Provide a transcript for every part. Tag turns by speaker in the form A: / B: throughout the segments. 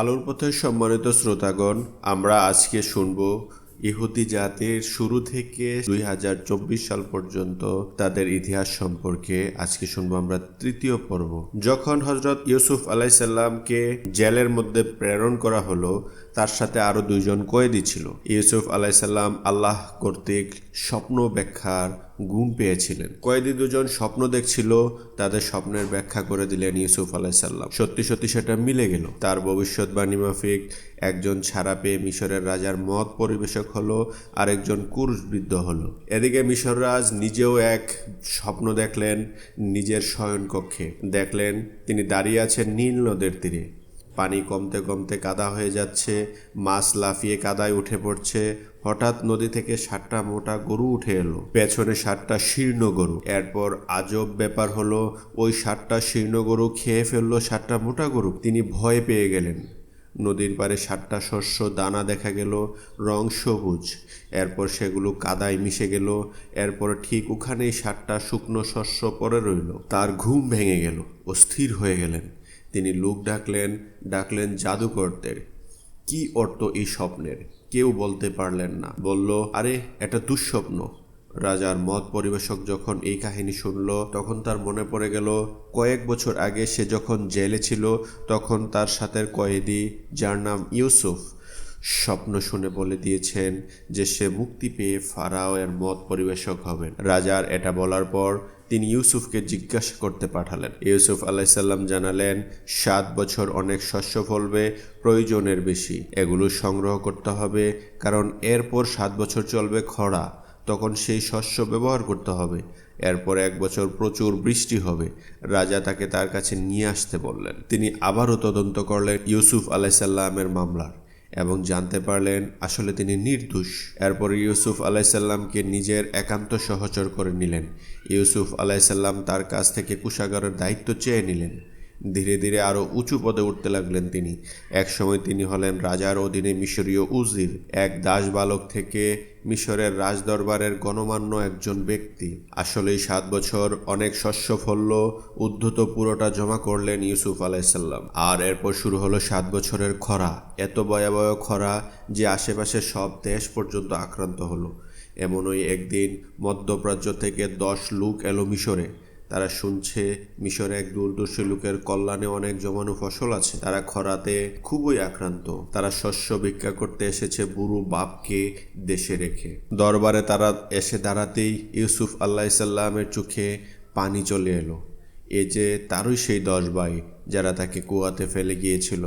A: আলোর পথের সম্মানিত শ্রোতাগণ, আমরা আজকে শুনব ইহুদি জাতির শুরু থেকে 2024 সাল পর্যন্ত তাদের ইতিহাস সম্পর্কে। আজকে শুনবো আমরা তৃতীয় পর্ব। যখন হযরত ইউসুফ আলাইসাল্লামকে জেলের মধ্যে প্রেরণ করা হলো, তার সাথে আরো দুইজন কয়েদি ছিল। ইউসুফ আলাইসাল্লাম আল্লাহ কর্তৃক স্বপ্ন ব্যাখ্যার গুণ পেয়েছিলেন। কয়েদি দুজন স্বপ্ন দেখছিল, তাদের স্বপ্নের ব্যাখ্যা করে দিলেন ইউসুফ আলাইসাল্লাম। সত্যি সত্যি সেটা মিলে গেল। তার ভবিষ্যৎবাণী মাফিক একজন ছাড়া পেয়ে মিশরের রাজার মত পরিবেশক হলো, আরেকজন ক্রুশবিদ্ধ হলো। এদিকে মিশর রাজ নিজেও এক স্বপ্ন দেখলেন। নিজের শয়নকক্ষে দেখলেন তিনি দাঁড়িয়ে আছেন নীল নদের তীরে। পানি কমতে কমতে কাদা হয়ে যাচ্ছে, মাছ লাফিয়ে কাদায় উঠে পড়ছে। হঠাৎ নদী থেকে 7টা মোটা গরু উঠে এলো, পেছনে 7টা শীর্ণ গরু। এরপর আজব ব্যাপার হলো, ওই 7টা শীর্ণ গরু খেয়ে ফেললো 7টা মোটা গরু। তিনি ভয় পেয়ে গেলেন। নদীর পাড়ে 7টা শস্য দানা দেখা গেল, রং সবুজ। এরপর সেগুলো কাদায় মিশে গেল। এরপর ঠিক ওখানেই 7টা শুকনো শস্য পড়ে রইল। তার ঘুম ভেঙে গেল, অস্থির হয়ে গেলেন। তিনি লোক ডাকলেন জাদুকরদের। কি অর্থ এই স্বপ্নের? কেউ বলতে পারলেন না। বলল, আরে এটা দুঃস্বপ্ন। রাজার মত পরিবেশক যখন এই কাহিনী শুনল, তখন তার মনে পড়ে গেল কয়েক বছর আগে সে যখন জেলে ছিল, তখন তার সাথে কয়েদি, যার নাম ইউসুফ, স্বপ্ন শুনে বলে দিয়েছেন যে সে মুক্তি পেয়ে ফারাওয়ের মত পরিবেশক হবেন। রাজার এটা বলার পর তিনি ইউসুফকে জিজ্ঞাসা করতে পাঠালেন। ইউসুফ আলাইসাল্লাম জানালেন, 7 বছর অনেক শস্য ফলবে, প্রয়োজনের বেশি। এগুলো সংগ্রহ করতে হবে, কারণ এরপর 7 বছর চলবে খরা, তখন সেই শস্য ব্যবহার করতে হবে। এরপর 1 বছর প্রচুর বৃষ্টি হবে। রাজা তাকে তার কাছে নিয়ে আসতে বললেন। তিনি আবারও তদন্ত করলেন ইউসুফ আলাইসাল্লামের মামলার এবং জানতে পারলেন আসলে তিনি নির্দোষ। এরপর ইউসুফ আলাইসাল্লামকে নিজের একান্ত সহচর করে নিলেন। ইউসুফ আলাইসাল্লাম তার কাছ থেকে কোষাগারের দায়িত্ব চেয়ে নিলেন। ধীরে ধীরে আরও উঁচু পদে উঠতে লাগলেন তিনি। একসময় তিনি হলেন রাজার অধীনে মিশরীয় উজির, এক দাস বালক থেকে মিশরের রাজদরবারের গণমান্য একজন ব্যক্তি। আসলেই 7 বছর অনেক শস্য ফলল, উদ্ধত পুরোটা জমা করলেন ইউসুফ আলাইসাল্লাম। আর এরপর শুরু হলো 7 বছরের খরা। এত ভয়াবহ খরা যে আশেপাশে সব দেশ পর্যন্ত আক্রান্ত হলো। এমনই একদিন মধ্যপ্রাচ্য থেকে 10 লোক এলো মিশরে। তারা শুনছে মিশরে এক দূরদর্শী লোকের কল্যাণে অনেক জমানো ফসল আছে। তারা খরাতে খুবই আক্রান্ত। তারা শস্য ভিক্ষা করতে এসেছে বুড়ো বাপকে দেশে রেখে। দরবারে তারা এসে দাঁড়াতেই ইউসুফ আলাইসাল্লামের চোখে পানি চলে এলো। এ যে তারই সেই 10 ভাই যারা তাকে কুয়াতে ফেলে গিয়েছিল,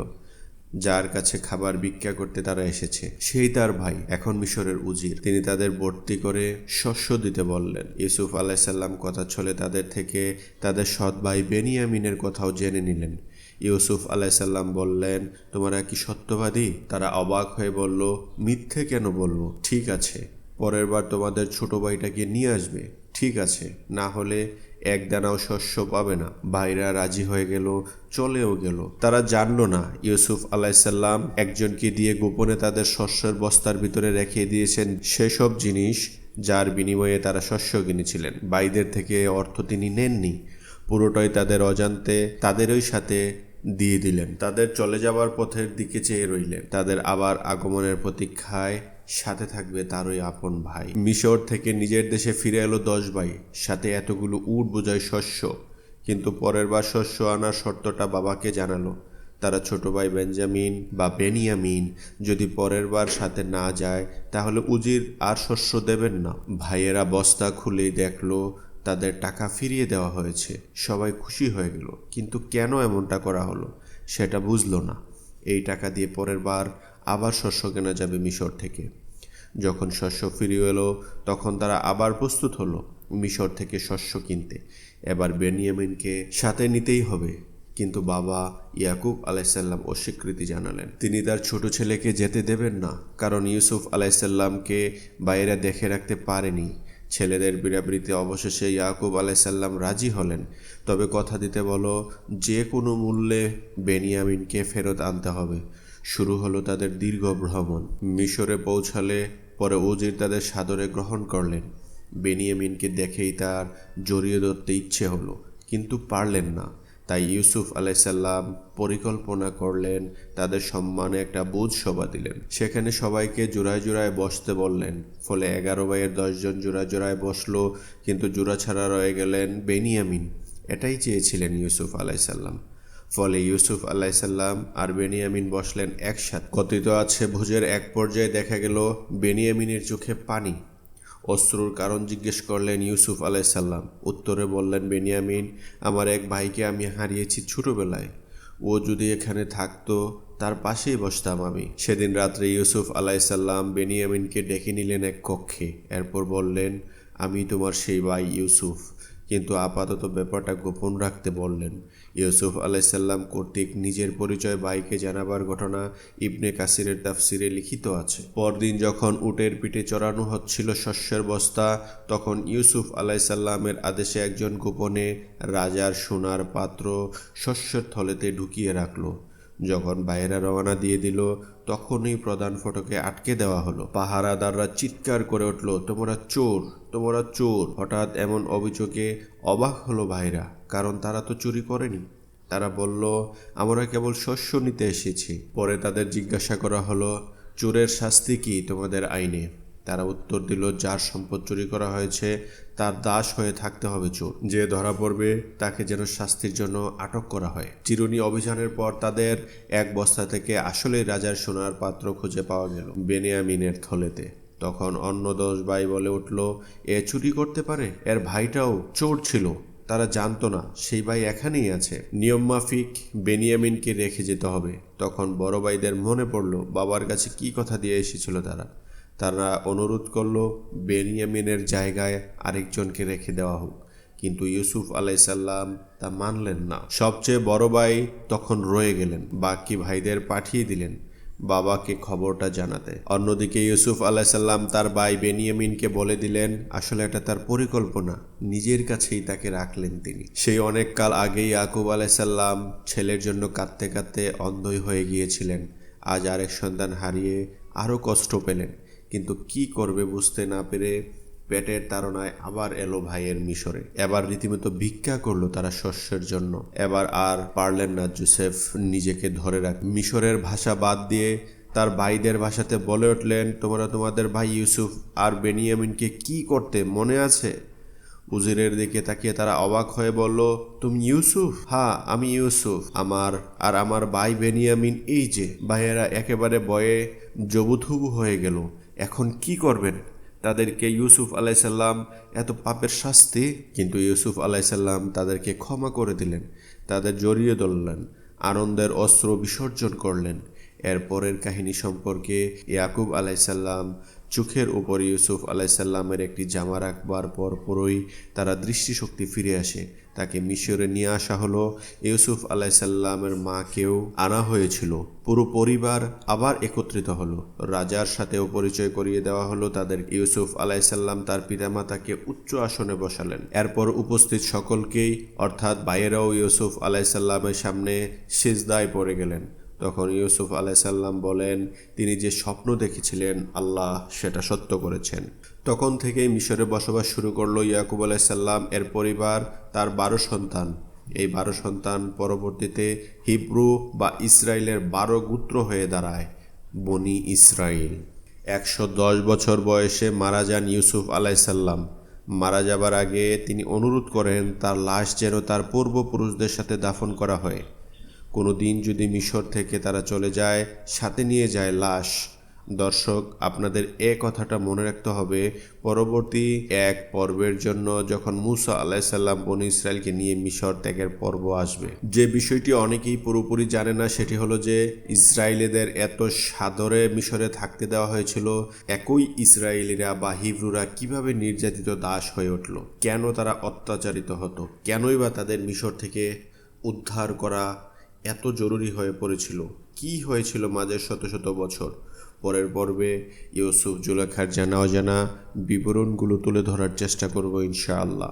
A: যার কাছে খাবার ভিক্ষা করতে তারা এসেছে, সেই তার ভাই, এখন মিশরের উজির। তিনি তাদের ভর্তি করে শস্য দিতে বললেন। ইউসুফ আলাইসাল্লাম কথা ছলে তাদের থেকে তাদের সৎ ভাই বেনিয়ামিনের কথাও জেনে নিলেন। ইউসুফ আলাইসাল্লাম বললেন, তোমরা কি সত্যবাদী? তারা অবাক হয়ে বলল, মিথ্যে কেন বলবো? ঠিক আছে, পরের বার তোমাদের ছোট ভাইটাকে নিয়ে আসবে। ঠিক আছে, না হলে এক দানাও শস্য পাবে না। ভাইরা রাজি হয়ে গেল, চলেও গেল। তারা জানলো না ইউসুফ আলাইসাল্লাম একজনকে দিয়ে গোপনে তাদের শস্যের বস্তার ভিতরে রেখে দিয়েছেন সেসব জিনিস যার বিনিময়ে তারা শস্য কিনেছিলেন। ভাইদের থেকে অর্থ তিনি নেননি, পুরোটাই তাদের অজান্তে তাদেরই সাথে দিয়ে দিলেন। তাদের চলে যাবার পথের দিকে চেয়ে রইলেন। তাদের আবার আগমনের প্রতীক্ষায় সাথে থাকবে তারই আপন ভাই। মিশর থেকে নিজের দেশে ফিরে এলো 10 ভাই, সাথে এতগুলো উট বোঝাই শস্য। কিন্তু পরের বার শস্য আনার শর্তটা বাবাকে জানালো। তারা ছোট ভাই বেনিয়ামিন যদি পরের বার সাথে না যায়, তাহলে উজির আর শস্য দেবেন না। ভাইয়েরা বস্তা খুলেই দেখলো তাদের টাকা ফিরিয়ে দেওয়া হয়েছে। সবাই খুশি হয়ে গেল, কিন্তু কেন এমনটা করা হলো সেটা বুঝলো না। এই টাকা দিয়ে পরের বার আবার শস্য কেনা যাবে মিশর থেকে। যখন শস্য ফিরিয়ে এলো, তখন তারা আবার প্রস্তুত হলো মিশর থেকে শস্য কিনতে। এবার বেনিয়ামিনকে সাথে নিতেই হবে। কিন্তু বাবা ইয়াকুব আলাইসাল্লাম অস্বীকৃতি জানালেন। তিনি তার ছোট ছেলেকে যেতে দেবেন না, কারণ ইউসুফ আলাইসাল্লামকে বাইরে দেখে রাখতে পারেনি। ছেলেদের বিড়াবিড়িতে অবশেষে ইয়াকুব আলাইসাল্লাম রাজি হলেন। তবে কথা দিতে বলো, যে কোনো মূল্যে বেনিয়ামিনকে ফেরত আনতে হবে। শুরু হলো তাদের দীর্ঘ ভ্রমণ। মিশরে পৌঁছালে পরে উজির তাদের সাদরে গ্রহণ করলেন। বেনিয়ামিনকে দেখেই তার জড়িয়ে ধরতে ইচ্ছে হলো, কিন্তু পারলেন না। তাই ইউসুফ আলাইসাল্লাম পরিকল্পনা করলেন, তাদের সম্মানে একটা ভোজ সভা দিলেন। সেখানে সবাইকে জোড়ায় জোড়ায় বসতে বললেন। ফলে 11 ভাইয়ের 10 জন জোড়ায় জোড়ায় বসলো, কিন্তু জোড়া ছাড়া রয়ে গেলেন বেনিয়ামিন। এটাই চেয়েছিলেন ইউসুফ আলাইসাল্লাম। ফলে ইউসুফ আলাইসাল্লাম আর বেনিয়ামিন বসলেন একসাথে। কথিত আছে, ভোজের এক পর্যায়ে দেখা গেল বেনিয়ামিনের চোখে পানি। অশ্রুর কারণ জিজ্ঞেস করলেন ইউসুফ আলাইসাল্লাম। উত্তরে বললেন বেনিয়ামিন, আমার এক ভাইকে আমি হারিয়েছি ছোটবেলায়। ও যদি এখানে থাকতো তার পাশেই বসতাম আমি। সেদিন রাত্রে ইউসুফ আলাইসাল্লাম বেনিয়ামিনকে ডেকে নিলেন এক কক্ষে। এরপর বললেন, আমি তোমার সেই ভাই ইউসুফ, কিন্তু আপাতত ব্যাপারটা গোপন রাখতে বললেন। ইউসুফ আলাইসাল্লাম কর্তৃক নিজের পরিচয় ভাইকে জানাবার ঘটনা ইবনে কাসিরের তাফসিরে লিখিত আছে। পরদিন যখন উটের পিঠে চড়ানো হচ্ছিল শস্যের বস্তা, তখন ইউসুফ আলাইসাল্লামের আদেশে একজন গোপনে রাজার সোনার পাত্র শস্যের থলেতে ঢুকিয়ে রাখল। যখন বাইরে রওনা দিয়ে দিল, তখনই প্রধান ফটকে আটকে দেওয়া হলো। পাহারাদাররা চিৎকার করে উঠল, তোমরা চোর, তোমরা চোর। হঠাৎ এমন অভিযোগে অবাক হলো ভাইরা, কারণ তারা তো চুরি করেনি। তারা বলল, আমরা কেবল শস্য নিতে এসেছি। পরে তাদের জিজ্ঞাসা করা হলো, চোরের শাস্তি কি তোমাদের আইনে? তারা উত্তর দিল, যার সম্পদ চুরি করা হয়েছে তার দাস হয়ে থাকতে হবে চোর। যে ধরা পড়বে তাকে যেন শাস্তির জন্য আটক করা হয়। চিরুনি অভিযানের পর তাদের এক বস্তা থেকে আসলে রাজার সোনার পাত্র খুঁজে পাওয়া গেল বেনিয়ামিনের থলেতে। তখন অন্য 10 ভাই বলে উঠল, এ চুরি করতে পারে, এর ভাইটাও চোর ছিল। তারা জানতো না সেই ভাই এখানেই আছে। নিয়ম মাফিক বেনিয়ামিনকে রেখে যেতে হবে। তখন বড় ভাইদের মনে পড়ল বাবার কাছে কি কথা দিয়ে এসেছিল তারা অনুরোধ করল বেনিয়ামিনের জায়গায় আরেকজনকে রেখে দেওয়া হোক, কিন্তু ইউসুফ আলাইসাল্লাম তা মানলেন না। সবচেয়ে বড় ভাই তখন রয়ে গেলেন, বাকি ভাইদের পাঠিয়ে দিলেন বাবাকে খবরটা জানাতে। অন্যদিকে ইউসুফ আলাইসাল্লাম তার ভাই বেনিয়ামিনকে বলে দিলেন আসলে এটা তার পরিকল্পনা, নিজের কাছেই তাকে রাখলেন তিনি। সেই অনেক কাল আগেই ইয়াকুব আলাইসাল্লাম ছেলের জন্য কাঁদতে কাঁদতে অন্ধই হয়ে গিয়েছিলেন। আজ আরেক সন্তান হারিয়ে আরও কষ্ট পেলেন, কিন্তু কি করবে বুঝতে না পেরে পেটের তাড়নায় আবার এলো ভাইয়ের মিশরে। এবার রীতিমতো ভিক্ষা করলো তারা শস্যের জন্য। এবার আর পারলেন না জোসেফ নিজেকে ধরে রাখ। মিশরের ভাষা বাদ দিয়ে তার ভাইদের ভাষাতে বলে উঠলেন, তোমরা তোমাদের ভাই ইউসুফ আর বেনিয়ামিনকে কি করতে মনে আছে? উজিরের দিকে তাকিয়ে তারা অবাক হয়ে বলল, তুমি ইউসুফ? হ্যাঁ, আমি ইউসুফ। আমার ভাই বেনিয়ামিন এই যে। ভাইয়েরা একেবারে ভয়ে জবুথুবু হয়ে গেল। এখন কি করবেন? তাদেরকে ইউসুফ আলাইসাল্লাম এত পাপের শাস্তি। কিন্তু ইউসুফ আলাইসাল্লাম তাদেরকে ক্ষমা করে দিলেন, তাদের জড়িয়ে ধরলেন, আনন্দের অস্ত্র বিসর্জন করলেন। এরপরের কাহিনী সম্পর্কে ইয়াকুব আলাইসাল্লাম চোখের উপর ইউসুফ আলাইসাল্লামের একটি জামা রাখবার পরপরই তারা দৃষ্টিশক্তি ফিরে আসে। তাকে মিশরে নিয়ে আসা হলো। ইউসুফ আলাইসাল্লামের মাকেও আনা হয়েছিল। পুরো পরিবার আবার একত্রিত হলো। রাজার সাথেও পরিচয় করিয়ে দেওয়া হলো তাদের। ইউসুফ আলাইসাল্লাম তার পিতামাতাকে উচ্চ আসনে বসালেন। এরপর উপস্থিত সকলকেই অর্থাৎ ভাইয়েরাও ইউসুফ আলাইসাল্লামের সামনে সিজদায় পড়ে গেলেন। তখন ইউসুফ আলাইসাল্লাম বলেন, তিনি যে স্বপ্ন দেখেছিলেন আল্লাহ সেটা সত্য করেছেন। তখন থেকেই মিশরে বসবাস শুরু করলো ইয়াকুব আলাইসাল্লাম এর পরিবার, তার 12 সন্তান। এই 12 সন্তান পরবর্তীতে হিব্রু বা ইসরায়েলের 12 গোত্র হয়ে দাঁড়ায়, বনি ইসরায়েল। 110 বছর বয়সে মারা যান ইউসুফ আলাইসাল্লাম। মারা যাবার আগে তিনি অনুরোধ করেন তার লাশ যেন তার পূর্বপুরুষদের সাথে দাফন করা হয়। কোনো দিন যদি মিশর থেকে তারা চলে যায়, সাথে নিয়ে যায় লাশ। দর্শক, আপনাদের কথাটা মনে রাখতে হবে, পরবর্তী এক পর্বের জন্য যখন মুসা আলাইসাল্লাম বনি ইসরায়েলকে নিয়ে মিশর ত্যাগের পর্ব আসবে। যে বিষয়টি অনেকেই পুরোপুরি জানে না সেটি হলো যে ইসরায়েলিদের এত সাদরে মিশরে থাকতে দেওয়া হয়েছিল, একই ইসরায়েলিরা বা হিব্রুরা কিভাবে নির্যাতিত দাস হয়ে উঠল, কেন তারা অত্যাচারিত হতো, কেনই বা তাদের মিশর থেকে উদ্ধার করা এত জরুরি হয়ে পড়েছিল, কি হয়েছিল মাঝে শত শত বছর। পরের পর্বে ইউসুফ জুলেখার জানা অজানা বিবরণগুলো তুলে ধরার চেষ্টা করব ইনশাআল্লাহ।